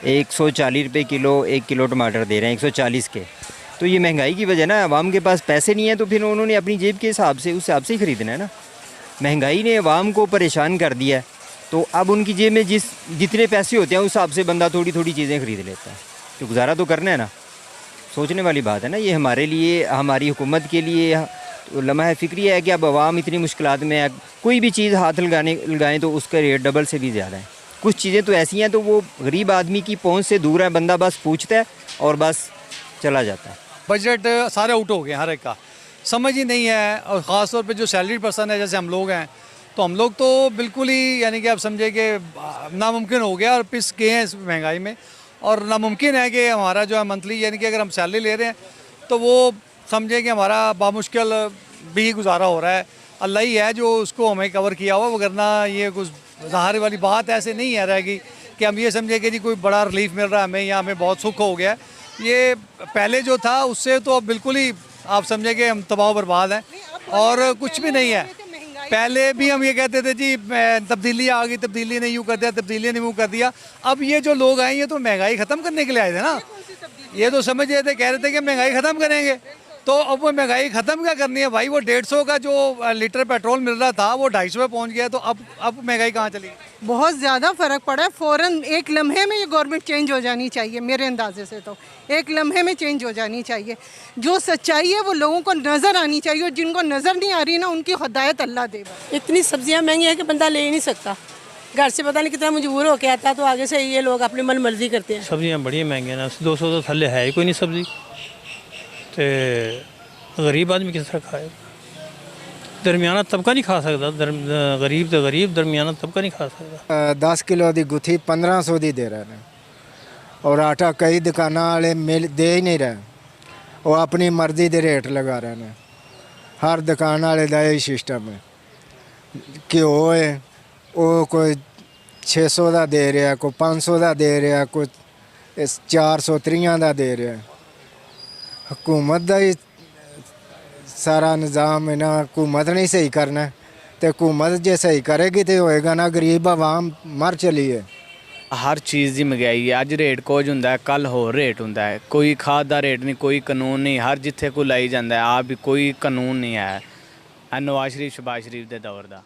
140 रुपये kilo 1 kilo टमाटर दे रहे हैं, 140 के। तो ये महंगाई की वजह ना, आवाम के पास पैसे नहीं है तो फिर उन्होंने अपनी जेब के हिसाब से उस हिसाब से ही ख़रीदना है ना। महंगाई ने आवाम को परेशान कर दिया है, तो अब उनकी जेब में जितने पैसे होते हैं उस हिसाब से बंदा थोड़ी थोड़ी चीज़ें ख़रीद लेता है। तो गुजारा तो करना है ना, सोचने वाली बात है ना। ये हमारे लिए, हमारी हुकूमत के लिए तो लम्हा फ़िक्री है कि अब आवाम इतनी मुश्किलात में है, कोई भी चीज़ हाथ लगाएं तो उसका रेट डबल से भी ज़्यादा है। कुछ चीज़ें तो ऐसी हैं तो वो गरीब आदमी की पहुंच से दूर है, बंदा बस पूछता है और बस चला जाता है। बजट सारे आउट हो गए, हर एक का समझ ही नहीं है। और ख़ास तौर पे जो सैलरी पर्सन है, जैसे हम लोग हैं, तो हम लोग तो बिल्कुल ही यानी कि आप समझे कि नामुमकिन हो गया और पिस गए हैं इस महंगाई में। और नामुमकिन है कि हमारा जो है मंथली यानी कि अगर हम सैलरी ले रहे हैं तो वो समझे कि हमारा बामुश्किल भी गुजारा हो रहा है। अल्लाह ही है जो उसको हमें कवर किया हुआ, वरना ये कुछ ज़ाहिर वाली बात ऐसे नहीं है रहेगी कि हम ये समझे कि जी कोई बड़ा रिलीफ मिल रहा है हमें या हमें बहुत सुख हो गया। ये पहले जो था उससे तो अब बिल्कुल ही आप समझे कि हम तबाह बर्बाद हैं और कुछ भी नहीं है। पहले भी हम ये कहते थे जी तब्दीली आ गई, तब्दीली ने यूँ कर दिया, तब्दीली ने यूँ कर दिया। अब ये जो लोग आए ये तो महंगाई ख़त्म करने के लिए आए थे ना। ये तो समझ रहे थे, कह रहे थे कि महंगाई ख़त्म करेंगे। तो अब वो महंगाई ख़त्म क्या करनी है भाई? वो 150 का जो लीटर पेट्रोल मिल रहा था वो 250 पे पहुँच गया। तो अब महंगाई कहाँ चली? बहुत ज़्यादा फ़र्क पड़ा है। फ़ौरन एक लम्हे में ये गवर्नमेंट चेंज हो जानी चाहिए, मेरे अंदाजे से तो एक लम्हे में चेंज हो जानी चाहिए। जो सच्चाई है वो लोगों को नज़र आनी चाहिए और जिनको नज़र नहीं आ रही ना उनकी हिदायत अल्लाह दे। इतनी सब्जियां महंगी है कि बंदा ले ही नहीं सकता, घर से पता नहीं कितना मजबूर होके आता, तो आगे से ये लोग अपनी मन मर्जी करते हैं। सब्जियां बड़ी महंगी ना, 200 तो थल्ले है ही कोई नहीं सब्जी। तो गरीब आदमी किस तरह खाएगा? दरमियाना तबका नहीं खा सकता, गरीब तो गरीब, दरमियाना तबका नहीं खा सकता। 10 किलो की गुत्थी 1500 की दे रहे हैं और आटा कई दुकाना वाले दे ही नहीं रहे, वो अपनी मर्जी के रेट लगा रहे हैं। हर दुकान वाले का यही सिस्टम है। घ्यो है वो कोई 600 का दे रहा, कोई 500 का दे रहा, कोई 430 का दे रहा। हुकूमत का ही सारा निज़ाम है ना, हुकूमत नहीं सही करना। तो हुकूमत जो सही करेगी तो होएगा ना, गरीब आवाम मर चली है। हर चीज़ की महंगाई है। अज रेट कुछ हुंदा है, कल होर रेट हुंदा है। कोई खाद का रेट नहीं, कोई कानून नहीं, हर जिथे कोई लाई जाता है आप भी कोई कानून नहीं है। नवाज शरीफ शहबाज शरीफ के दौर का।